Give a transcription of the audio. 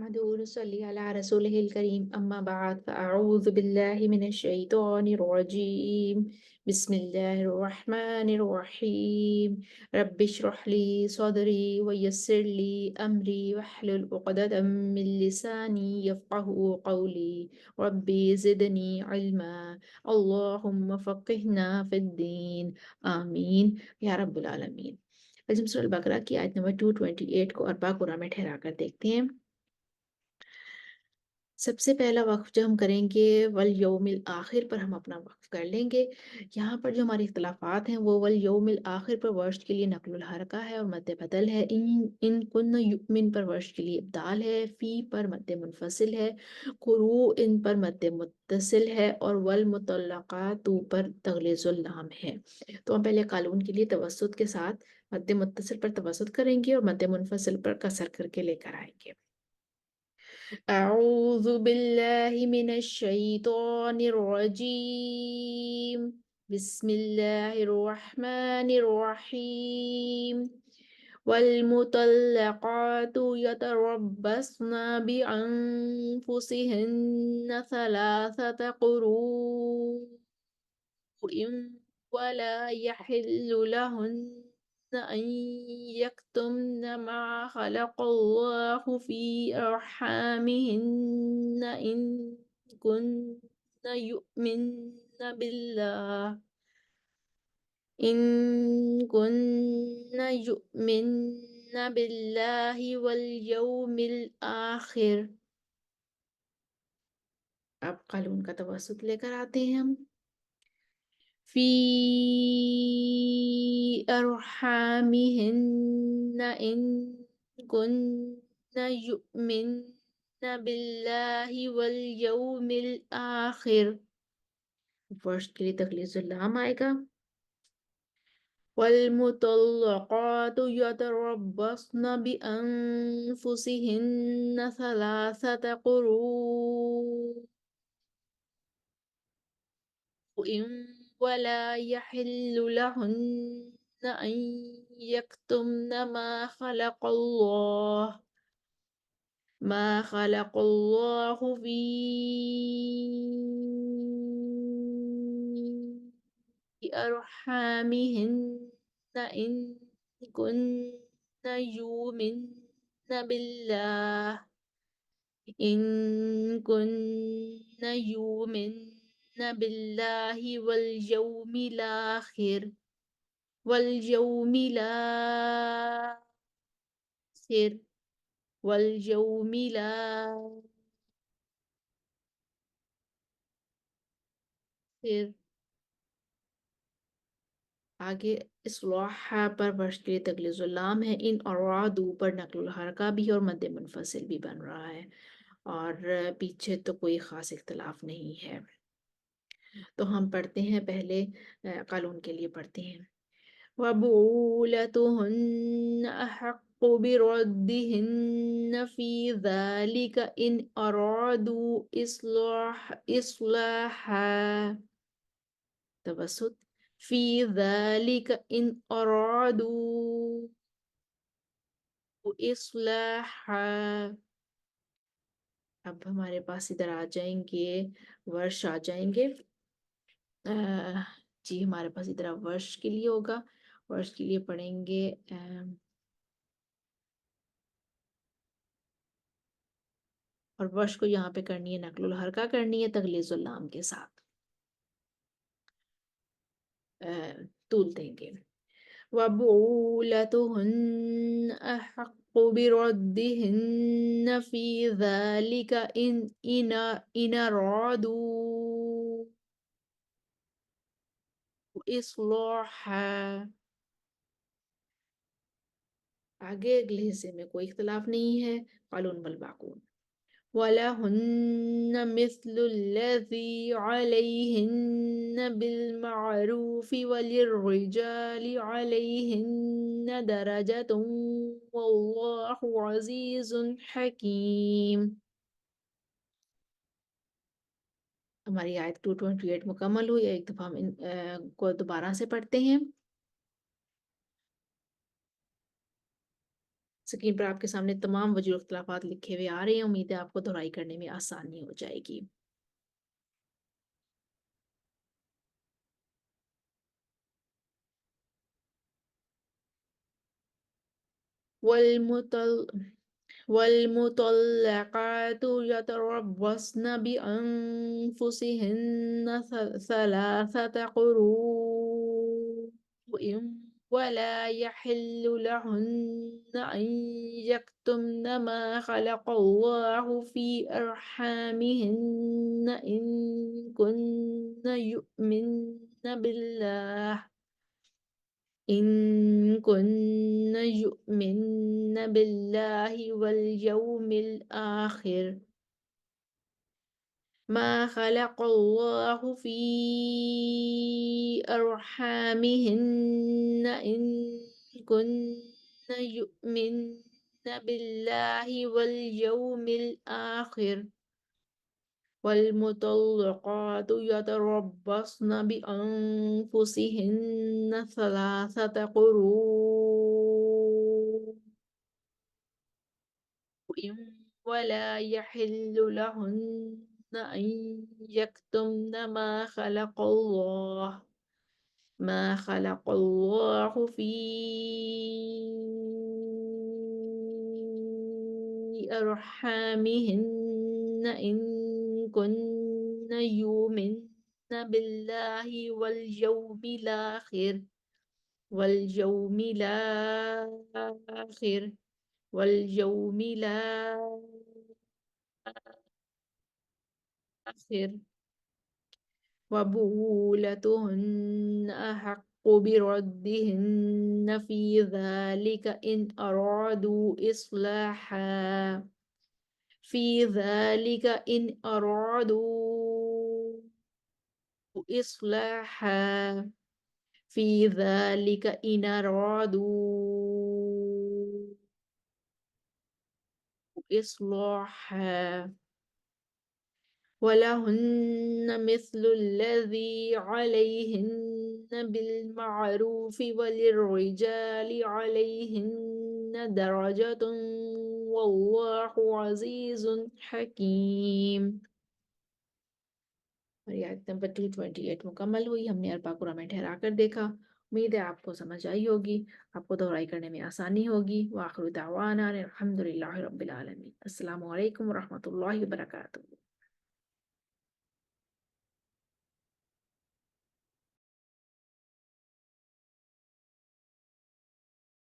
نحمده ونصلي على رسوله الكريم أما بعد فأعوذ بالله من الشيطان الرجيم بسم الله الرحمن الرحيم رب اشرح لي صدري ويسر لي أمري واحلل عقدة من لساني يفقه قولي ربي زدني علما اللهم فقهنا في الدين آمين या रब्बुल आलमीन। आज हम सूरह बकरा की आयत नंबर 228 को अरबा कुरा में ठहरा कर देखते हैं। सबसे पहला वक्फ जो हम करेंगे वल यौमिल आखिर पर हम अपना वक्फ कर लेंगे। यहाँ पर जो हमारे इख्तलाफात हैं वो वल यौमिल आखिर पर वर्ष के लिए नक्लुल हरका है और मद्दे बदल है। इन कुन्न युमिन पर वर्ष के लिए इब्दाल है। फी पर मद्दे मुनफसिल है। कुरू इन पर मद्दे मुत्तसिल है और वल मुतल्लक़ातु पर तगलीज़ुल लाम है। तो हम पहले कानून के लिए तवस्सुत के साथ मद्दे मुत्तसिल पर तवस्सुत करेंगे और मद्दे मुनफसिल पर कसर करके लेकर आएंगे। أعوذ بالله من الشيطان الرجيم بسم الله الرحمن الرحيم والمطلقات يتربصن بأنفسهن ثلاثة قروء ولا يحل لهن أن يكتمن ما خلق الله في أرحامهن كن يؤمن بالله إن كن يؤمن بالله واليوم الآخر। अब कानून का तवसुत लेकर आते हैं हम। في أرحامهن إن كن يؤمن بالله واليوم الآخر। फर्स्ट के लिए तकलीजुल्लाम आएगा। والمطلقات يتربصن بأنفسهن ثلاثة قروء ولا يحل لهن أن يكتمن ما خلق الله في أرحامهن إن كن يؤمن بالله إن كن يؤمن بالله واليوم الآخر واليوم الآخر। आगे इस्लाह पर वर्ष के लिए तकलीजुल्लाम है। इन और दू पर नकलुल हरका भी और मद्दे मुनफसिल भी बन रहा है और पीछे तो कोई ख़ास इख्तलाफ नहीं है। तो हम पढ़ते हैं, पहले कानून के लिए पढ़ते हैं। वबूलतुहुन्न अहक्कु बिरद्दिहिन्न फी ज़ालिका इन अरादू इस्लाहा। तवसुत फी ज़ालिका इन अरादू इस्लाहा। अब हमारे पास इधर आ जाएंगे, वर्ष आ जाएंगे। जी हमारे पास इधर वर्ष के लिए होगा। वर्ष के लिए पढ़ेंगे और वर्ष को यहाँ पे करनी है नकलुल हरका करनी है तगलीजुल लाम के साथ। तूल देंगे। वबूलतुहुन्न अहक्कु बिरद्दिहिन्न फी ज़ालिका इन अरादू इस्लाहा। आगे अगले हिस्से में कोई इख्तलाफ नहीं है। कानून वल बाक़ून वलहुन्न मिस्लुल्लज़ी अलैहिन्न बिलमारूफ़ि वलिर्रिजालि अलैहिन्न दरजतुन वल्लाहु अज़ीज़ुन हकीम। हमारी आयत 228 मुकम्मल हुई। एक दफ़ा हम को दोबारा से पढ़ते हैं। स्क्रीन पर आपके सामने तमाम वजूह इख्तिलाफात लिखे हुए आ रहे हैं। उम्मीद है आपको दोहराई करने में आसानी हो जाएगी। वलमुतल वलमुतल्लक़ातु यतरब्बस्न बिअन्फुसिहिन्न सलासata क़ुरू'इन वला यहिल्लु लहुन्न अन यक्तुमन मा ख़लक़ल्लाहु फ़ी अर्हामिहिन्न इन कुन्न यु'मिन्न बिल्लाह إن كن يؤمن بالله واليوم الآخر ما خلق الله في أرحامهن إن كن يؤمن بالله واليوم الآخر والمطلقات يتربصن بأنفسهن ثلاثة قروء ولا يحل لهن أن يكتمن ما خلق الله في أرحامهن إن كن يؤمن بالله واليوم الآخر واليوم الآخر وبعولتهن أحق بردهن في ذلك إن أرادوا إصلاحا في ذلك إن أرادوا إصلاحا ولهن مثل الذي عليهن بالمعروف وللرجال عليهن درجة والله عزيز حكيم. और ये आयत नंबर 228 मुकम्मल हुई। हमने अरबा कुरान में ठहरा कर देखा। उम्मीद है आपको समझ आई होगी, आपको दोहराई करने में आसानी होगी। व आखिरु दावाना अनिल हम्दुलिल्लाहि रब्बिल आलमीन। अस्सलामु अलैकुम व रहमतुल्लाहि व बरकातुहू।